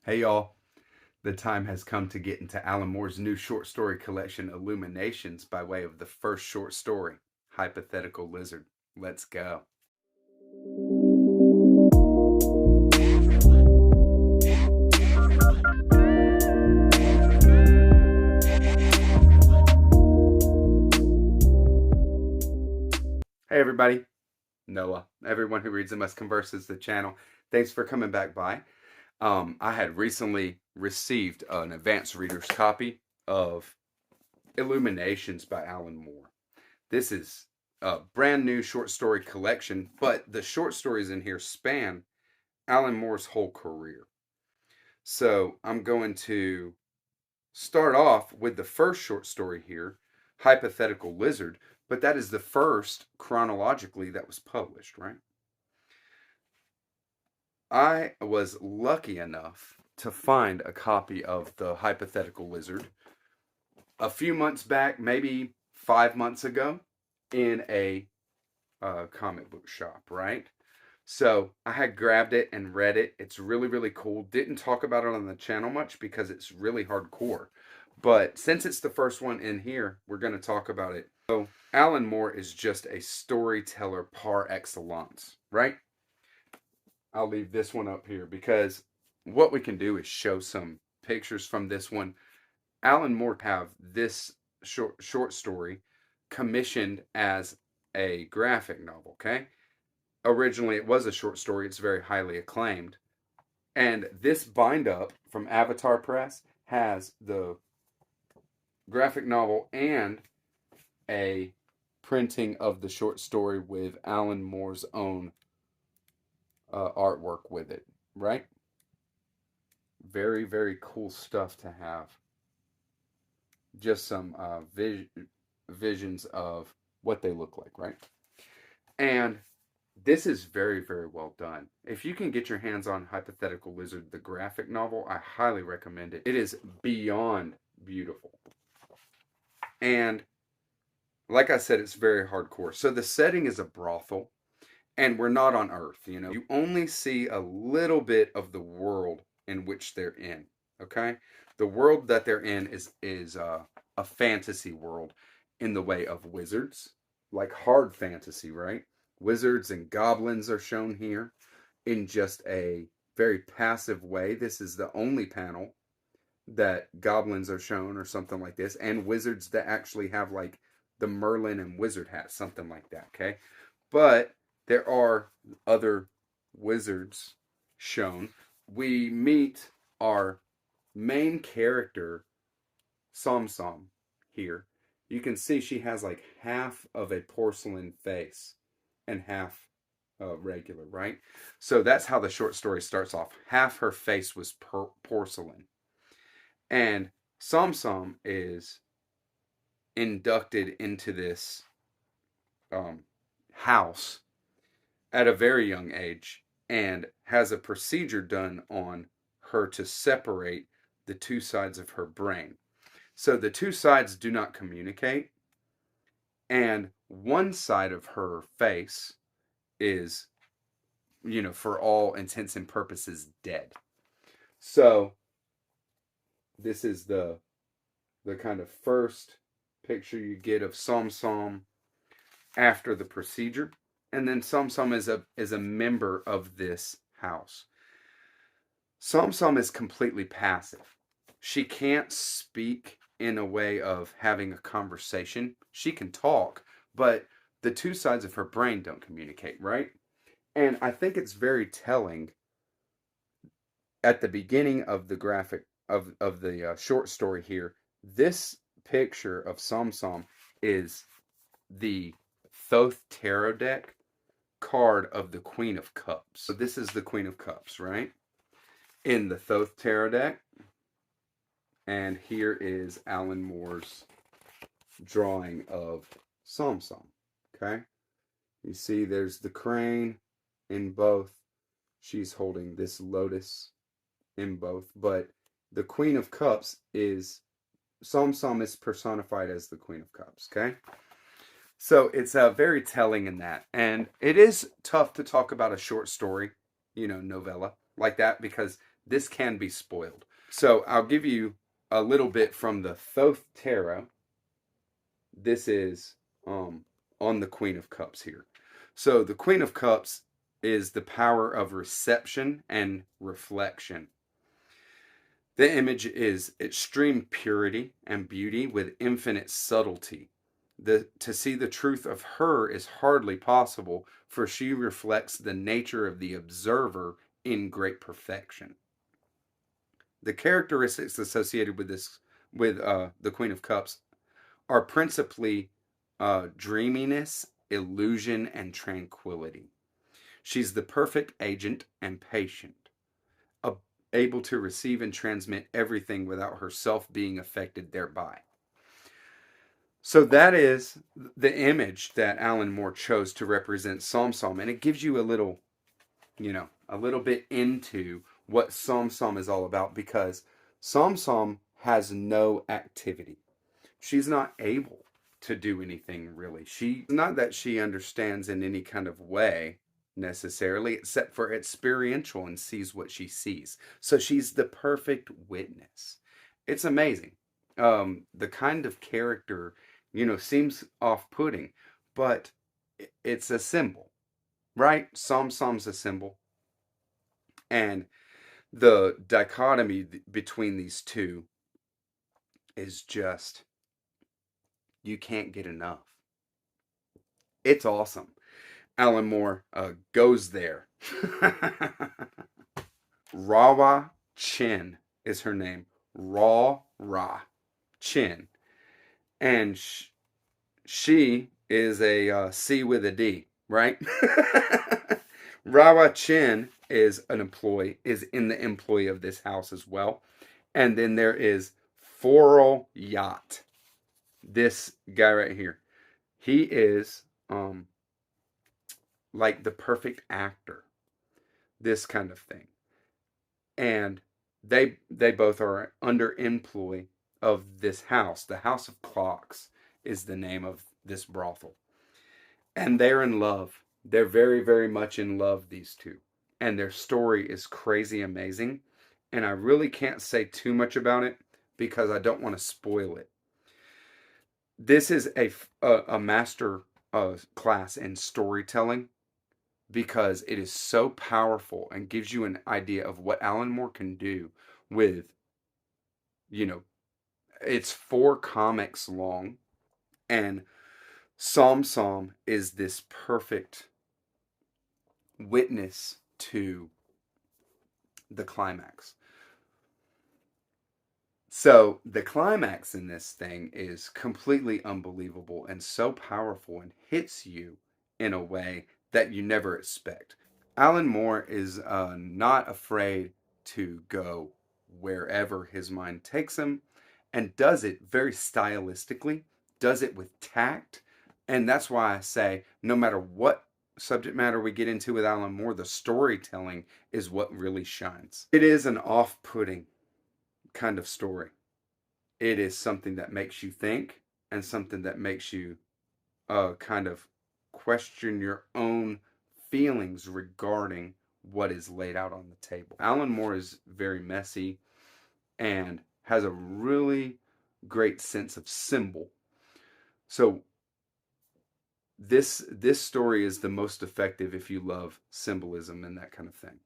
Hey y'all, the time has come to get into Alan Moore's new short story collection, Illuminations, by way of the first short story, Hypothetical Lizard. Let's go. Hey everybody, Noah. Everyone who reads and must converses the channel. Thanks for coming back by. I had recently received an advanced reader's copy of Illuminations by Alan Moore. This is a brand new short story collection, but the short stories in here span Alan Moore's whole career. So I'm going to start off with the first short story here, Hypothetical Lizard, but that is the first chronologically that was published, right? I was lucky enough to find a copy of the Hypothetical Lizard a few months back, maybe 5 months ago, in a comic book shop, right? So I had grabbed it and read it. It's really, really cool. Didn't talk about it on the channel much because it's really hardcore. But since it's the first one in here, we're going to talk about it. So Alan Moore is just a storyteller par excellence, right? I'll leave this one up here because what we can do is show some pictures from this one. Alan Moore have this short story commissioned as a graphic novel, okay? Originally it was a short story. It's very highly acclaimed. And this bind up from Avatar Press has the graphic novel and a printing of the short story with Alan Moore's own artwork with it, right? Very, very cool stuff to have. Just some visions of what they look like, right? And this is very, very well done. If you can get your hands on Hypothetical Lizard, the graphic novel, I highly recommend it. It is beyond beautiful. And like I said, it's very hardcore. So the setting is a brothel, and we're not on Earth, you know. You only see a little bit of the world in which they're in, okay? The world that they're in is a fantasy world in the way of wizards, like hard fantasy, right? Wizards and goblins are shown here in just a very passive way. This is the only panel that goblins are shown or something like this, and wizards that actually have like the Merlin and wizard hat, something like that, okay? But there are other wizards shown. We meet our main character, Som Som, here. You can see she has like half of a porcelain face and half regular, right? So that's how the short story starts off. Half her face was porcelain. And Som Som is inducted into this house at a very young age and has a procedure done on her to separate the two sides of her brain. So the two sides do not communicate, and one side of her face is, you know, for all intents and purposes, dead. So this is the kind of first picture you get of Som Som after the procedure. And then Som Som is a member of this house. Som Som is completely passive. She can't speak in a way of having a conversation. She can talk, but the two sides of her brain don't communicate, right? And I think it's very telling at the beginning of the graphic of the short story here. This picture of Som Som is the Thoth tarot deck card of the Queen of Cups. So this is the Queen of Cups, right? In the Thoth tarot deck. And here is Alan Moore's drawing of Som Som, okay? You see there's the crane in both. She's holding this lotus in both, but the Queen of Cups is, Som Som is personified as the Queen of Cups, okay? So it's very telling in that. And it is tough to talk about a short story, you know, novella like that, because This can be spoiled. So I'll give you a little bit from the Thoth Tarot. This is on the Queen of Cups here. So the Queen of Cups is the power of reception and reflection. The image is extreme purity and beauty with infinite subtlety. To see the truth of her is hardly possible, for she reflects the nature of the observer in great perfection. The characteristics associated with the Queen of Cups are principally dreaminess, illusion, and tranquility. She's the perfect agent and patient, able to receive and transmit everything without herself being affected thereby. So that is the image that Alan Moore chose to represent Som Som, and it gives you a little bit into what Som Som is all about, because Som Som has no activity. She's not able to do anything really. Not that she understands in any kind of way necessarily, except for experiential, and sees what she sees. So she's the perfect witness. It's amazing. The kind of character, seems off-putting, but it's a symbol, right? Som Som's a symbol. And the dichotomy between these two is just, you can't get enough. It's awesome. Alan Moore goes there. Rawa Chin is her name. Ra Chin. And she is a C with a D, right? Rawa Chin is in the employ of this house as well. And then there is Foral Yacht. This guy right here. He is like the perfect actor. This kind of thing. And they both are under employ of this house. The House of Clocks is the name of this brothel. And they're in love. They're very, very much in love, these two. And their story is crazy amazing. And I really can't say too much about it because I don't want to spoil it. This is a master class in storytelling, because it is so powerful and gives you an idea of what Alan Moore can do with, it's 4 comics long, and Som Som is this perfect witness to the climax. So the climax in this thing is completely unbelievable and so powerful and hits you in a way that you never expect. Alan Moore is not afraid to go wherever his mind takes him, and does it very stylistically, does it with tact. And that's why I say, no matter what subject matter we get into with Alan Moore, the storytelling is what really shines. It is an off-putting kind of story. It is something that makes you think, and something that makes you kind of question your own feelings regarding what is laid out on the table. Alan Moore is very messy and has a really great sense of symbol. So this story is the most effective if you love symbolism and that kind of thing.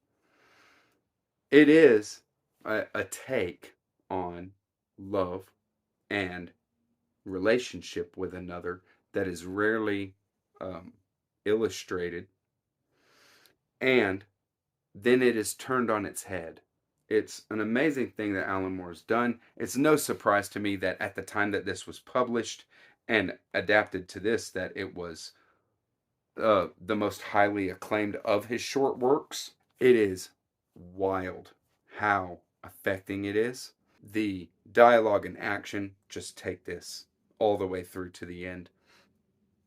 It is a take on love and relationship with another that is rarely illustrated, and then it is turned on its head. It's an amazing thing that Alan Moore has done. It's no surprise to me that at the time that this was published and adapted to this, that it was the most highly acclaimed of his short works. It is wild how affecting it is. The dialogue and action just take this all the way through to the end.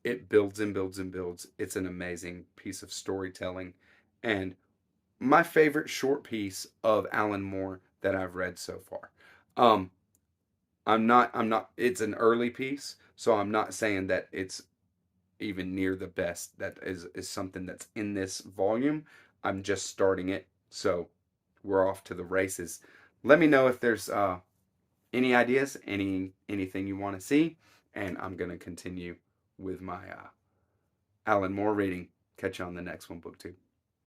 It builds and builds and builds. It's an amazing piece of storytelling, and my favorite short piece of Alan Moore that I've read so far. I'm not it's an early piece, so I'm not saying that it's even near the best that is something that's in this volume. I'm just starting it. So we're off to the races. Let me know if there's any ideas, anything you want to see, and I'm gonna continue with my Alan Moore reading. Catch you on the next one, book 2.